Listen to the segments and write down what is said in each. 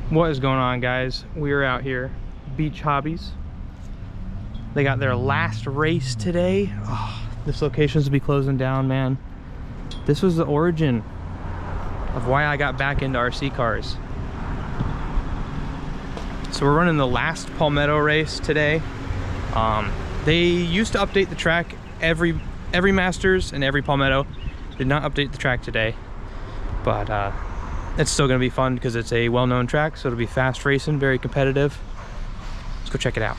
What is going on, guys? We're out here, Beach Hobbies. They got their last race today. Oh, this location's to be closing down, man. This was the origin of why I got back into RC cars. So we're running the last Palmetto race today. They used to update the track every Masters and every Palmetto. Did not update the track today, but it's still gonna be fun because it's a well-known track, so it'll be fast racing, very competitive. Let's go check it out.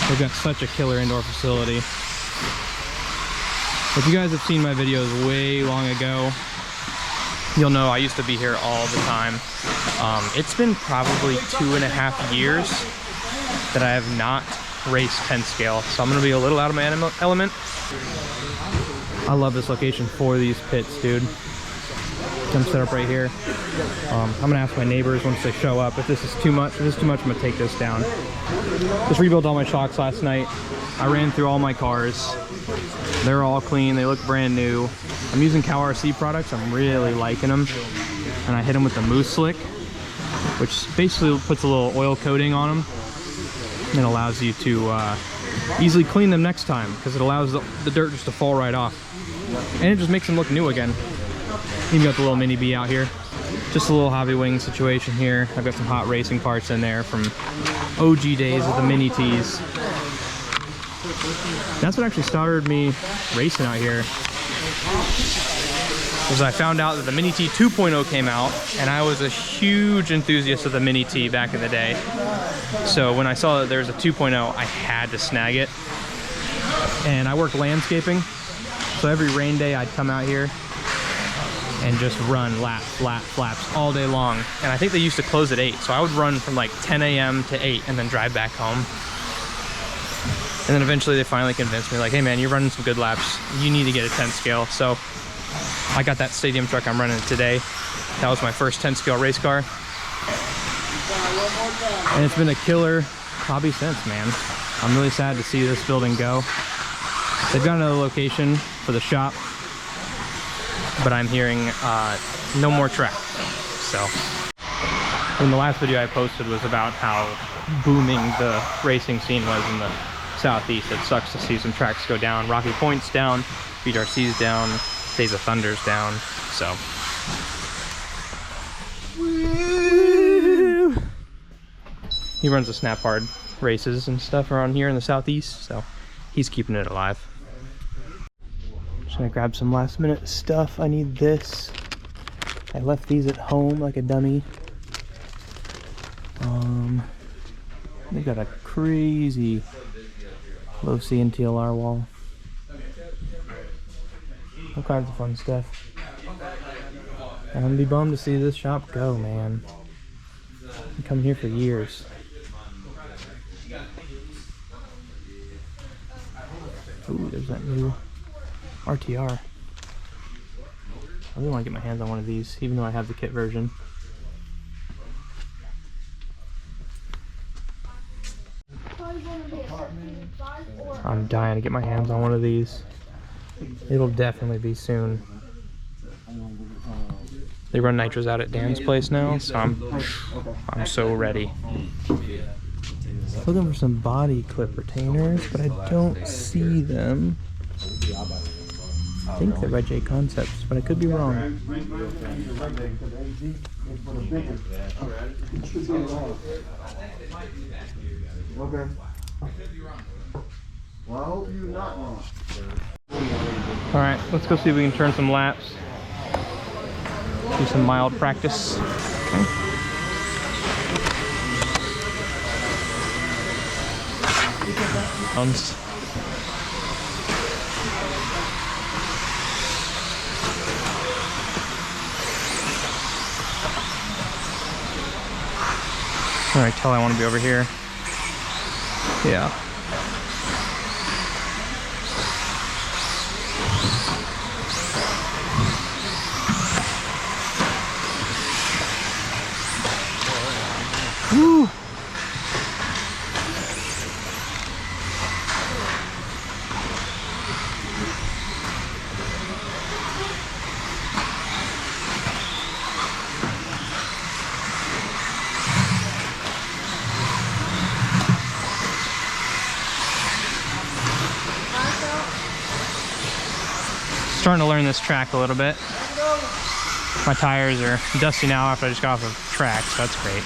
They've got such a killer indoor facility. If you guys have seen my videos way long ago, you'll know I used to be here all the time. It's been probably 2.5 years that I have not raced 10 scale, so I'm gonna be a little out of my element. I love this location for these pits, dude. I'm set up right here. I'm gonna ask my neighbors once they show up if this is too much. If this is too much, I'm gonna take this down. Just rebuilt all my shocks last night. I ran through all my cars. They're all clean. They look brand new. I'm using Cow RC products. I'm really liking them. And I hit them with the Mousse Slick, which basically puts a little oil coating on them and allows you to easily clean them next time because it allows the dirt just to fall right off. And it just makes them look new again. Even got the little mini bee out here. Just a little hobby wing situation here. I've got some hot racing parts in there from OG days of the mini T's. That's what actually started me racing out here. Was I found out that the Mini T 2.0 came out, and I was a huge enthusiast of the Mini T back in the day. So when I saw that there was a 2.0, I had to snag it. And I worked landscaping, so every rain day I'd come out here and just run laps all day long. And I think they used to close at 8, so I would run from like 10 a.m. to 8 and then drive back home. And then eventually they finally convinced me, like, hey man, you're running some good laps, you need to get a 10 scale. So I got that stadium truck I'm running today. That was my first 10 scale race car. And it's been a killer hobby since, man. I'm really sad to see this building go. They've got another location for the shop, but I'm hearing no more track. So, and the last video I posted was about how booming the racing scene was in the Southeast. It sucks to see some tracks go down. Rocky Point's down, BRC's down, Days of Thunder's down, so. Woo! He runs the Snap Hard races and stuff around here in the Southeast, so he's keeping it alive. Just gonna grab some last minute stuff. I need this. I left these at home like a dummy. They got a crazy low CNTLR wall. All kinds of fun stuff. I'm gonna be bummed to see this shop go, man. I've come here for years. Ooh, there's that new RTR. I really want to get my hands on one of these, even though I have the kit version. I'm dying to get my hands on one of these. It'll definitely be soon. They run nitros out at Dan's place now, so I'm so ready. Looking for some body clip retainers, but I don't see them. I think they're by J Concepts, but I could be wrong. Okay. Well, I hope you're not wrong. Alright, let's go see if we can turn some laps. Do some mild practice. Alright, tell I want to be over here. Yeah. Woo! starting to learn this track a little bit. My tires are dusty now after I just got off of track, so that's great.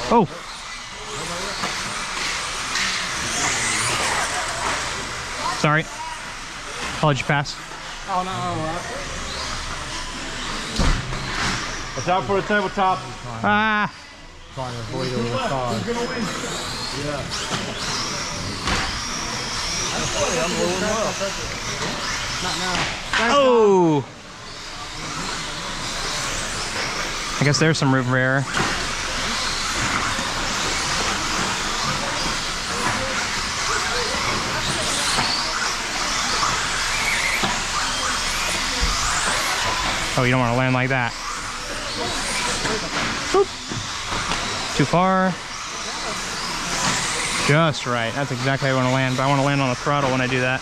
Oh! Sorry. I'll let you pass. Oh, no. Watch out for the tabletop. Ah! Trying to avoid all the cars. Yeah. Oh! I guess there's some room for error. Oh, you don't want to land like that. Boop. Too far. Just right. That's exactly how I want to land, but I want to land on the throttle when I do that.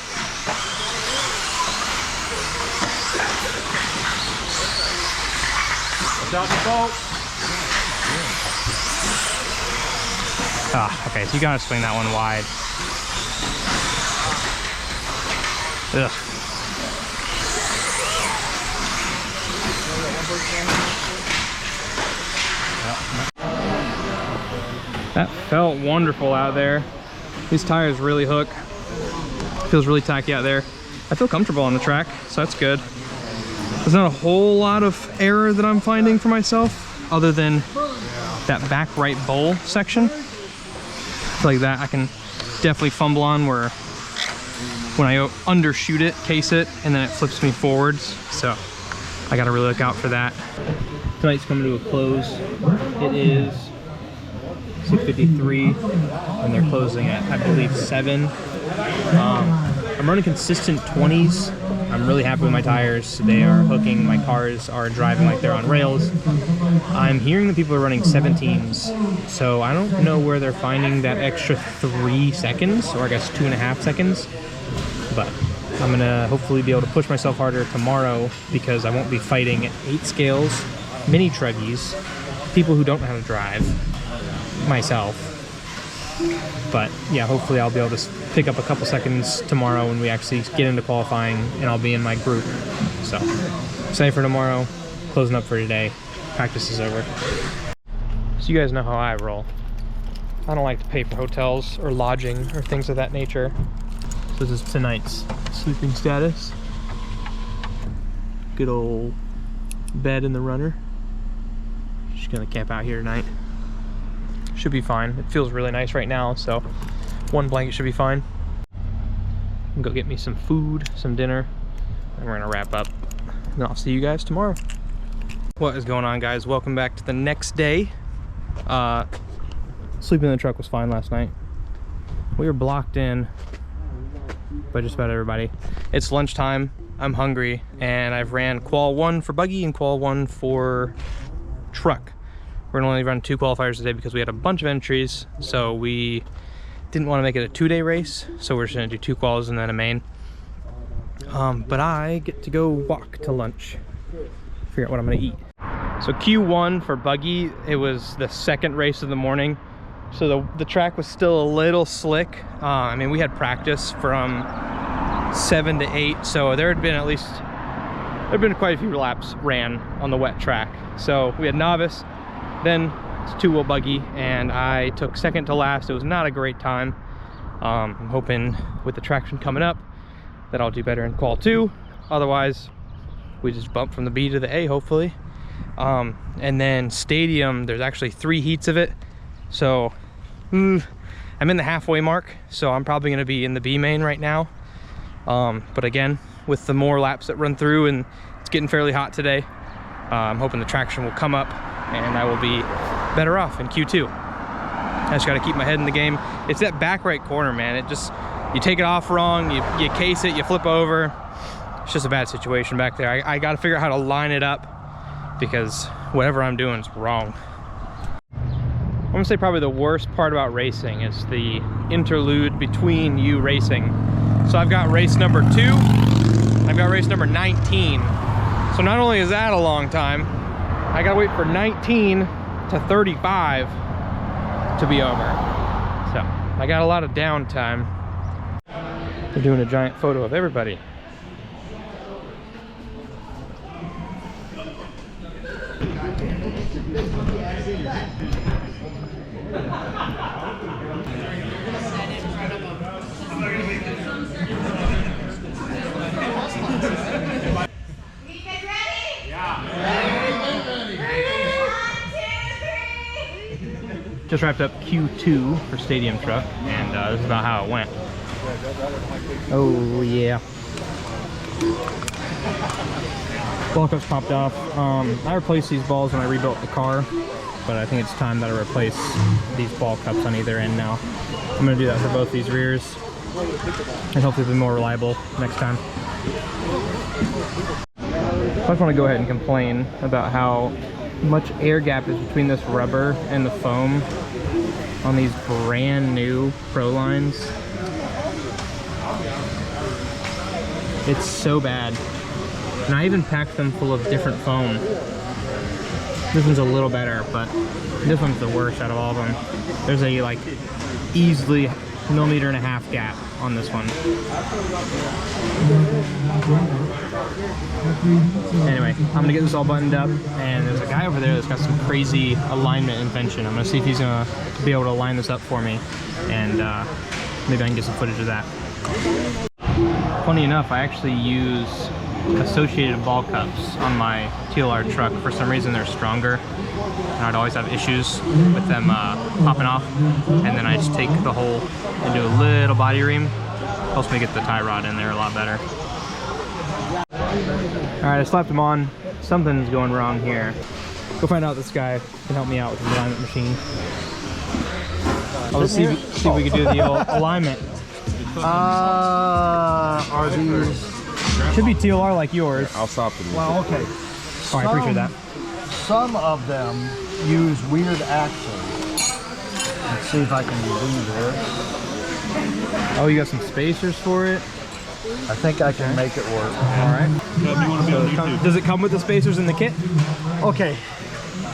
Watch out the boat. Ah, okay, so you gotta swing that one wide. Ugh. That felt wonderful out there. These tires really hook. Feels really tacky out there. I feel comfortable on the track, so that's good. There's not a whole lot of error that I'm finding for myself, other than that back right bowl section. I feel like that I can definitely fumble on, where when I undershoot it, case it, and then it flips me forwards. So I gotta really look out for that. Tonight's coming to a close. It is 6:53, and they're closing at, I believe, 7. I'm running consistent 20s. I'm really happy with my tires. They are hooking. My cars are driving like they're on rails. I'm hearing that people are running 17s, so I don't know where they're finding that extra 3 seconds, or I guess 2.5 seconds. But I'm gonna hopefully be able to push myself harder tomorrow, because I won't be fighting 8 scales, mini truggies, people who don't know how to drive, myself. But yeah, hopefully I'll be able to pick up a couple seconds tomorrow when we actually get into qualifying, and I'll be in my group. So excited for tomorrow, closing up for today. Practice is over. So you guys know how I roll. I don't like to pay for hotels or lodging or things of that nature. So this is tonight's sleeping status. Good old bed in the runner. Just gonna camp out here tonight. Should be fine. It feels really nice right now, so one blanket should be fine. I'm gonna go get me some food, some dinner, and we're gonna wrap up. And I'll see you guys tomorrow. What is going on, guys? Welcome back to the next day. Sleeping in the truck was fine last night. We were blocked in by just about everybody. It's lunchtime. I'm hungry, and I've ran qual 1 for buggy and qual 1 for truck. We're gonna only run 2 qualifiers today because we had a bunch of entries, so we didn't want to make it a 2-day race, so we're just gonna do 2 quals and then a main. But I get to go walk to lunch, figure out what I'm gonna eat. So Q1 for buggy, it was the 2nd race of the morning, so the track was still a little slick. I mean, we had practice from 7 to 8, so there'd been quite a few laps ran on the wet track. So we had novice, then it's 2-wheel buggy, and I took 2nd to last. It was not a great time. I'm hoping with the traction coming up that I'll do better in qual 2. Otherwise, we just bump from the B to the A, hopefully. And then stadium, there's actually 3 heats of it. So I'm in the halfway mark, so I'm probably gonna be in the B main right now. But again, with the more laps that run through, and it's getting fairly hot today, I'm hoping the traction will come up and I will be better off in Q2. I just gotta keep my head in the game. It's that back right corner, man. It just, you take it off wrong, you case it, you flip over. It's just a bad situation back there. I gotta figure out how to line it up, because whatever I'm doing is wrong. I'm gonna say probably the worst part about racing is the interlude between you racing. So I've got race number 2, I've got race number 19. So not only is that a long time, I gotta wait for 19 to 35 to be over. So I got a lot of downtime. They're doing a giant photo of everybody. Just wrapped up Q2 for Stadium Truck, and this is about how it went. Oh yeah. Ball cups popped off. I replaced these balls when I rebuilt the car, but I think it's time that I replace these ball cups on either end now. I'm gonna do that for both these rears, and hopefully be more reliable next time. I just want to go ahead and complain about how much air gap is between this rubber and the foam on these brand new Pro lines. It's so bad. And I even packed them full of different foam. This one's a little better, but this one's the worst out of all of them. There's a like easily 1.5 millimeter gap on this one. Anyway, I'm gonna get this all buttoned up, and there's a guy over there that's got some crazy alignment invention. I'm gonna see if he's gonna be able to line this up for me, and maybe I can get some footage of that. Funny enough, I actually use associated ball cups on my TLR truck. For some reason they're stronger, and I'd always have issues with them popping off, and then I just take the hole and do a little body ream. Helps me get the tie rod in there a lot better. Alright, I slapped them on. Something's going wrong here. Go find out this guy can help me out with the alignment machine. I'll see if we can do the alignment. Are these? Should be TLR like yours. I'll stop them. Well, okay. Oh, I appreciate that. Some of them use weird axles. Let's see if I can do this. Oh, you got some spacers for it? I think I can make it work. All right. Does it come with the spacers in the kit? Okay.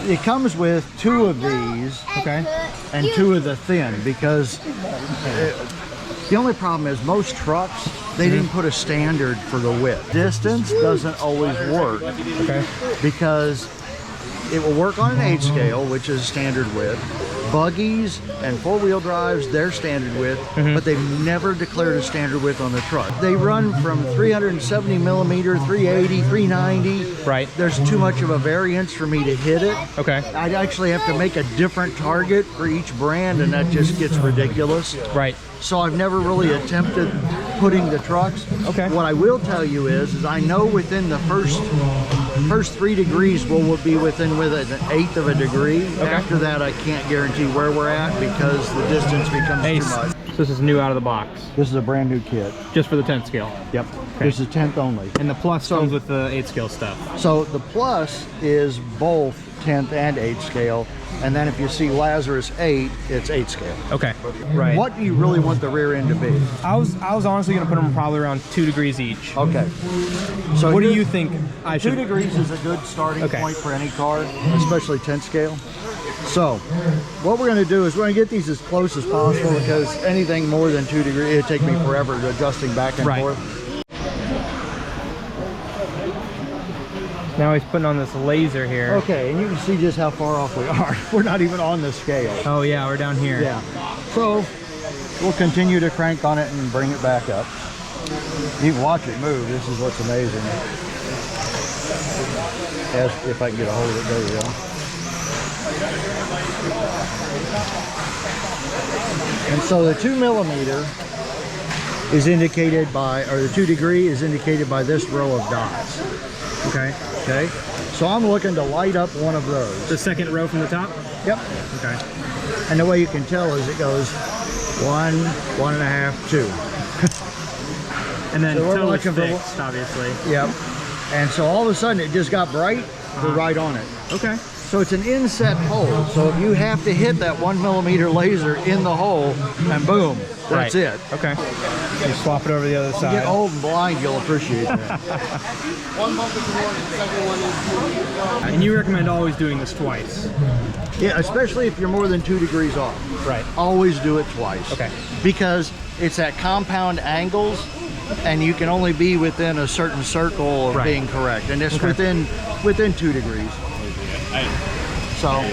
It comes with 2 of these, okay, and 2 of the thin, because the only problem is most trucks, they didn't put a standard for the width. Distance doesn't always work, okay, because it will work on an 8 scale, which is standard width. Buggies and 4-wheel drives, they're standard width, but they've never declared a standard width on the truck. They run from 370 millimeter, 380, 390. Right. There's too much of a variance for me to hit it. okay, I'd actually have to make a different target for each brand, and that just gets ridiculous. right, So I've never really attempted putting the trucks. Okay. What I will tell you is I know within the first 3 degrees we'll be within with an 1/8 of a degree. Okay. After that, I can't guarantee where we're at because the distance becomes too much. So this is new out of the box, This is a brand new kit. just for the 10th scale. Yep. Okay. This is 10th only. And the plus comes with the 8 scale stuff. So the plus is both 10th and 8 scale. And then if you see Lazarus 8, it's 8 scale. Okay, right. What do you really want the rear end to be? I was honestly gonna put them probably around 2 degrees each. Okay. So What do you think I 2 should? degrees is a good starting Okay. point for any car, especially 10th scale. So what we're going to do is we're going to get these as close as possible, because anything more than 2 degrees, it'd take me forever adjusting back and Right. forth. Now he's putting on this laser here. Okay, and you can see just how far off we are. We're not even on the scale. Oh yeah, we're down here. Yeah. So we'll continue to crank on it and bring it back up. You can watch it move. This is what's amazing. As if I can get a hold of it, there you go. And so the 2 millimeter is indicated by, or the 2 degree is indicated by this row of dots. Okay. Okay, so I'm looking to light up one of those. The second row from the top? Yep. Okay. And the way you can tell is it goes 1, 1.5, 2. And then So we're totally looking for fixed, obviously. Yep. And so all of a sudden it just got bright. We're right on it. Okay. So it's an inset hole. So if you have to hit that 1 millimeter laser in the hole, and boom, that's it. Okay. You swap it over the other side. You get old and blind, you'll appreciate that. And you recommend always doing this twice? Yeah, especially if you're more than 2 degrees off. Right. Always do it twice. Okay. Because it's at compound angles, and you can only be within a certain circle of being correct, and it's within 2 degrees. So, all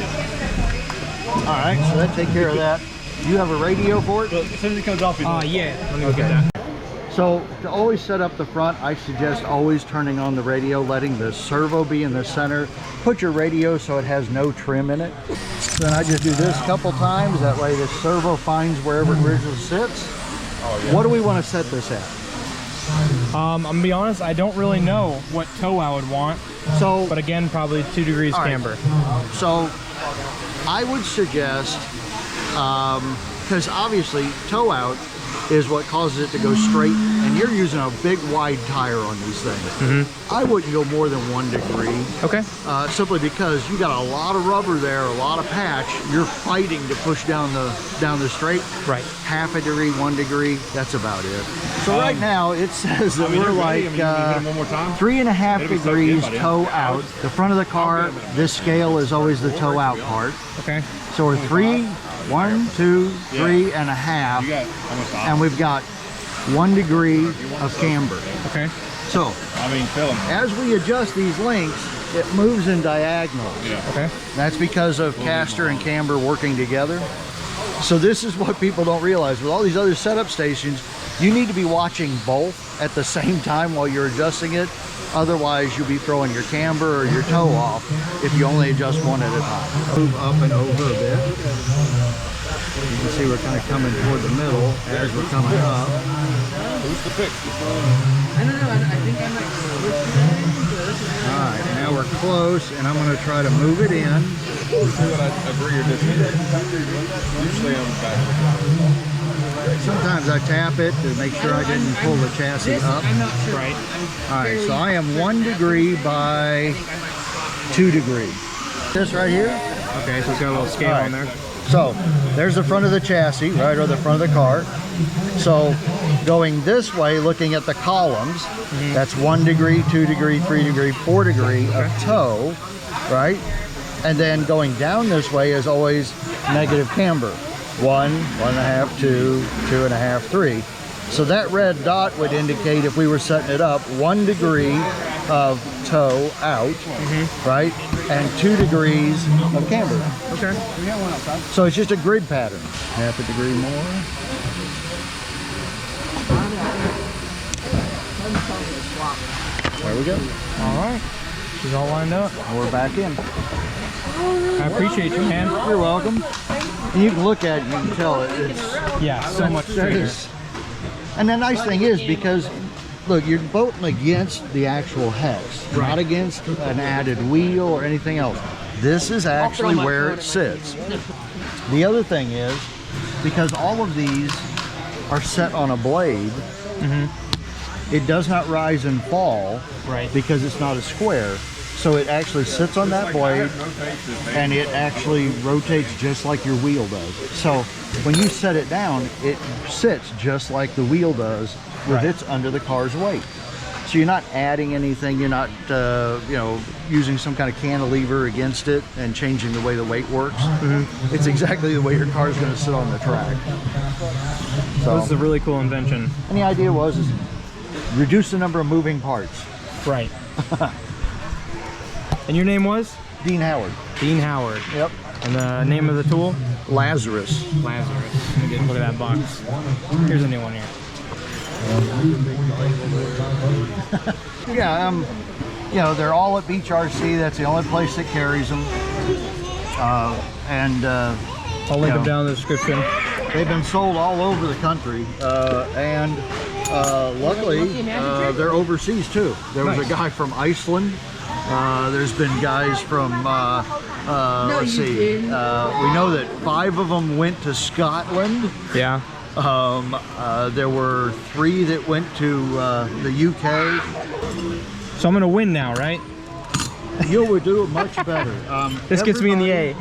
right, so that take care of that. You have a radio for it? As soon as it comes off, Yeah, let me look at that. So to always set up the front, I suggest always turning on the radio, letting the servo be in the center. Put your radio so it has no trim in it. So then I just do this a couple times. That way the servo finds wherever it originally sits. What do we want to set this at? I'm gonna be honest, I don't really know what toe I would want. So, But again, probably 2 degrees camber. So I would suggest, because obviously toe out is what causes it to go straight, and you're using a big wide tire on these things. I wouldn't go more than 1 degree. Okay. Simply because you got a lot of rubber there, a lot of patch. You're fighting to push down the straight. Right. Half a degree, 1 degree, that's about it. So right now it says that we're like 3.5 degrees toe out. The front of the car, this scale is always the toe out part. Okay. So we're 1, 2, 3.5, and we've got 1 degree of camber. Okay. So as we adjust these links, it moves in diagonal. Okay. That's because of caster and camber working together. So this is what people don't realize. With all these other setup stations, you need to be watching both at the same time while you're adjusting it. Otherwise, you'll be throwing your camber or your toe off if you only adjust one at a time. Move up and over a bit. You can see we're kind of coming toward the middle as we're coming up. Who's the pick? I don't know. I think I might. All right, now we're close, and I'm going to try to move it in. See what I agree or disagree. Usually on the back. Sometimes I tap it to make sure I didn't pull the chassis up. I'm not sure. Right. All right, so I am 1 degree by 2 degree. This right here. Okay, so it's got a little scale on there. So there's the front of the chassis, right, or the front of the car. So going this way, looking at the columns, that's 1 degree, 2 degree, 3 degree, 4 degree of toe, right? And then going down this way is always negative camber. 1, 1.5, 2, 2.5, 3. So that red dot would indicate, if we were setting it up, 1 degree of toe out, right? And 2 degrees of camber. Okay. So it's just a grid pattern. Half a degree more. There we go. All right. She's all lined up. We're back in. I appreciate you, man. You're welcome. And you can look at it, you can tell it's Yeah, so much straighter. And the nice thing is, because look, you're voting against the actual hex, not against an added wheel or anything else. This is actually where it sits. The other thing is, because all of these are set on a blade, it does not rise and fall, Right. because it's not a square. So it actually sits on that blade, and it actually rotates just like your wheel does. So when you set it down, it sits just like the wheel does with its under the car's weight. So you're not adding anything, you're not you know, using some kind of cantilever against it and changing the way the weight works. It's exactly the way your car is going to sit on the track. So This is a really cool invention. and the idea was is reduce the number of moving parts. Right. And your name was? Dean Howard. Dean Howard. Yep. And the name of the tool? Lazarus. Lazarus. Let me get a look at that box. Here's a new one here. Yeah, you know, they're all at Beach RC. That's the only place that carries them. I'll link them down in the description. They've been sold all over the country, and luckily they're overseas too. There was a guy from Iceland. There's been guys from let's see, we know that 5 of them went to Scotland. Yeah. There were 3 that went to the UK. So I'm gonna win now, right? You would do it much better. This gets me in the A.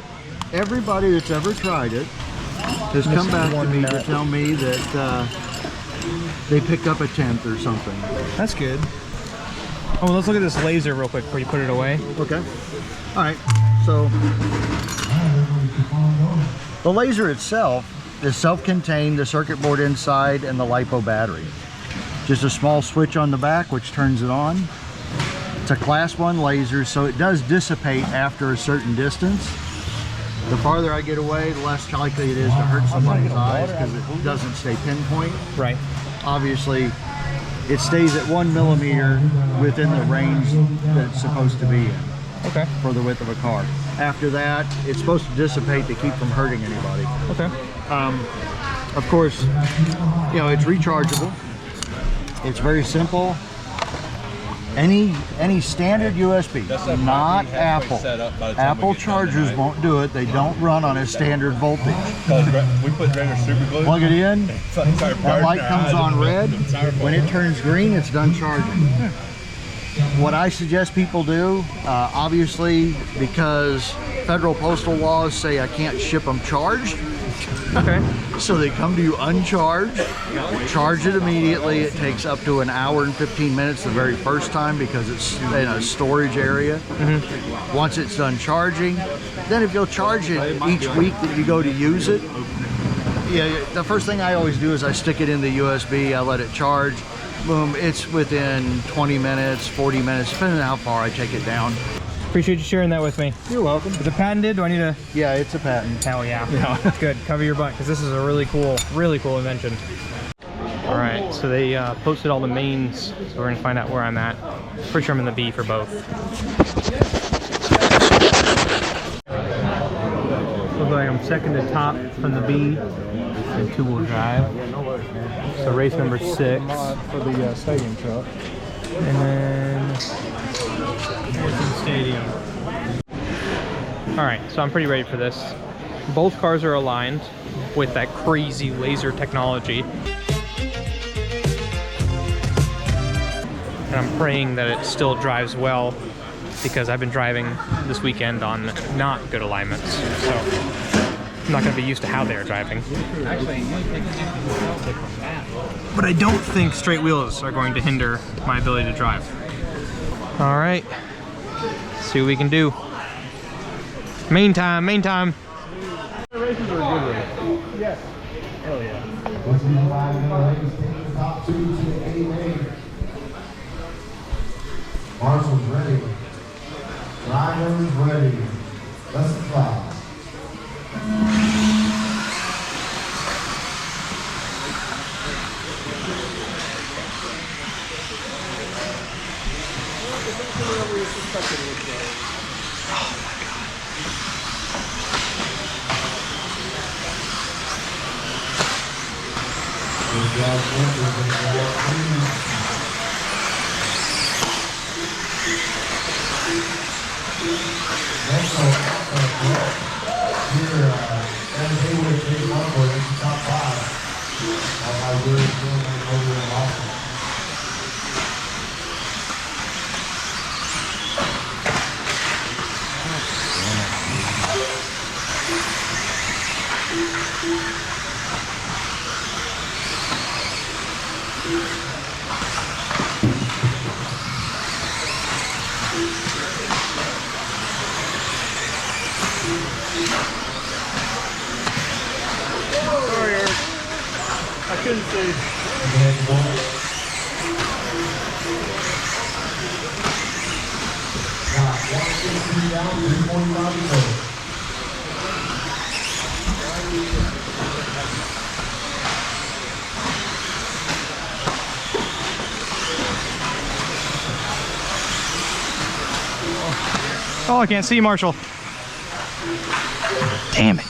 Everybody that's ever tried it has come back to me to tell me that they picked up a 10th or something. That's good. Oh, let's look at this laser real quick before you put it away. Okay. All right. So the laser itself is self-contained, the circuit board inside, and the LiPo battery. Just a small switch on the back which turns it on. It's a class 1 laser, so it does dissipate after a certain distance. The farther I get away, the less likely it is to hurt somebody's eyes because it doesn't stay pinpoint. Right. Obviously, it stays at 1 millimeter within the range that it's supposed to be in. Okay. For the width of a car. After that, it's supposed to dissipate to keep from hurting anybody. Okay. Of course, you know, it's rechargeable. It's very simple. Any standard USB, not Apple. Apple chargers won't do it. They don't run on a standard voltage. We put regular super glue. Plug it in, that light comes on red. When it turns green, it's done charging. What I suggest people do, obviously, because federal postal laws say I can't ship them charged. Okay. So they come to you uncharged, charge it immediately. It takes up to an hour and 15 minutes the very first time because it's in a storage area. Once it's done charging, then if you'll charge it each week that you go to use it, yeah, the first thing I always do is I stick it in the USB, I let it charge. Boom, it's within 20 minutes, 40 minutes, depending on how far I take it down. Appreciate you sharing that with me. You're welcome. Is it patented? Do I need to? Yeah, it's a patent. Hell yeah. That's good. Cover your butt, because this is a really cool invention. All right, so they posted all the mains, so we're gonna find out where I'm at. Pretty sure I'm in the B for both. Looks like I'm second to top from the B in 2-wheel drive. So race number 6. For the stadium truck. And then here's the stadium. All right, so I'm pretty ready for this. Both cars are aligned with that crazy laser technology. And I'm praying that it still drives well because I've been driving this weekend on not good alignments. So I'm not gonna be used to how they're driving. But I don't think straight wheels are going to hinder my ability to drive. All right, see what we can do. Main time, main time. Races are a good race. Yes. Hell yeah. Marshall's ready. Driver's ready. Let's fly. Sorry, Eric. I couldn't see. Oh, I can't see Marshall. Damn it.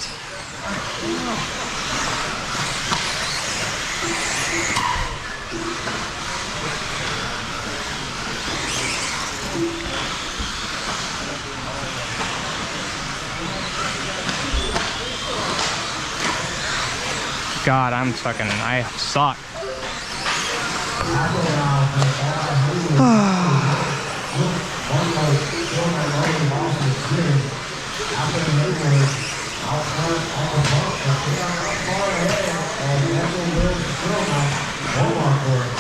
God, I suck. out front on the bump, but they are not far ahead, and Metro will still not hold on for it.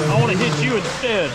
I want to hit you instead.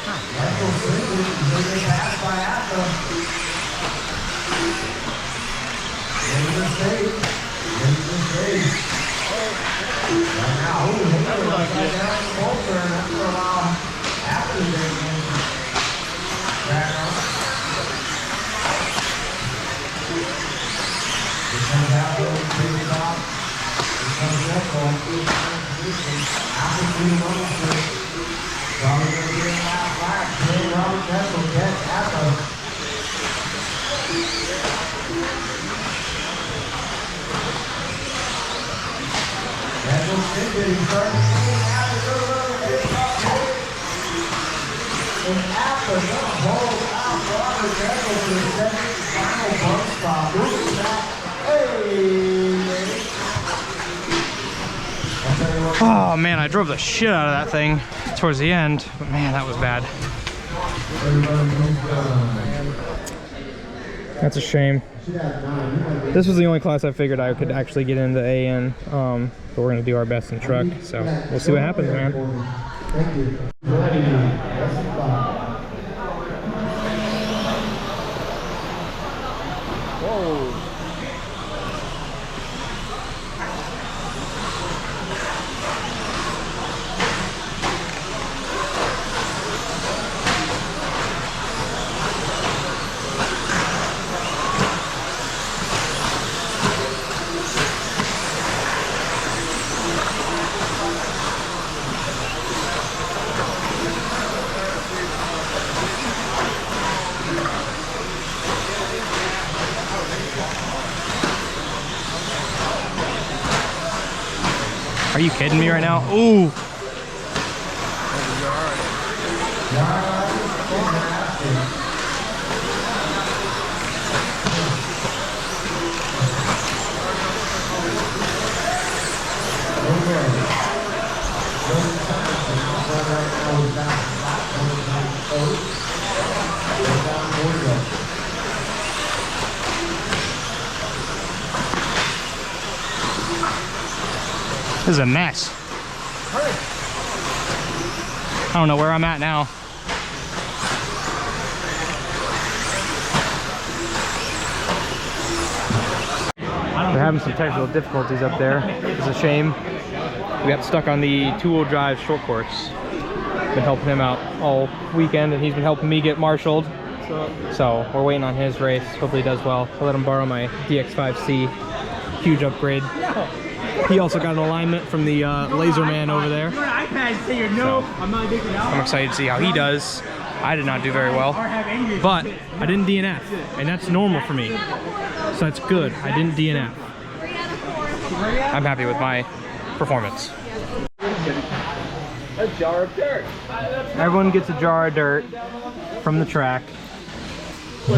Oh man, I drove the shit out of that thing towards the end, but man, that was bad. That's a shame. This was the only class I figured I could actually get into AN, but we're gonna do our best in truck, so we'll see what happens, man. Thank you. Are you kidding me right now? Ooh. This is a mess. I don't know where I'm at now. They're having some technical difficulties up there. It's a shame. We got stuck on the 2-wheel drive short course. Been helping him out all weekend, and he's been helping me get marshaled. So we're waiting on his race. Hopefully he does well. I let him borrow my DX5C. Huge upgrade. He also got an alignment from the laser man over there. So, I'm excited to see how he does. I did not do very well, but I didn't DNF, and that's normal for me. So that's good. I didn't DNF. I'm happy with my performance. A jar of dirt. Everyone gets a jar of dirt from the track. The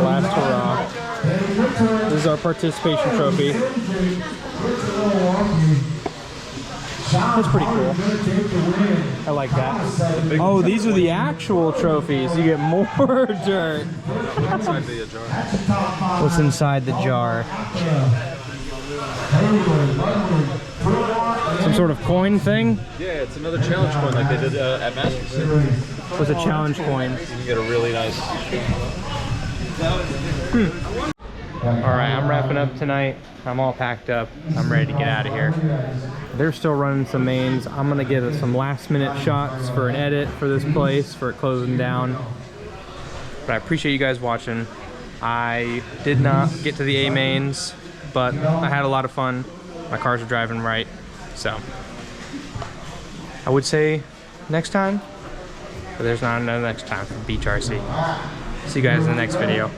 last hurrah. This is our participation trophy. That's pretty cool. I like that. Oh, these are the actual trophies. You get more dirt. Inside the jar. What's inside the jar? Some sort of coin thing? Yeah, it's another challenge coin like they did at Masters. What's a challenge coin? You can get a really nice. Alright, I'm wrapping up tonight. I'm all packed up. I'm ready to get out of here. They're still running some mains. I'm gonna get some last minute shots for an edit for this place, for it closing down. But I appreciate you guys watching. I did not get to the A mains, but I had a lot of fun. My cars are driving right, so I would say next time, but there's not another next time for Beach RC. See you guys in the next video.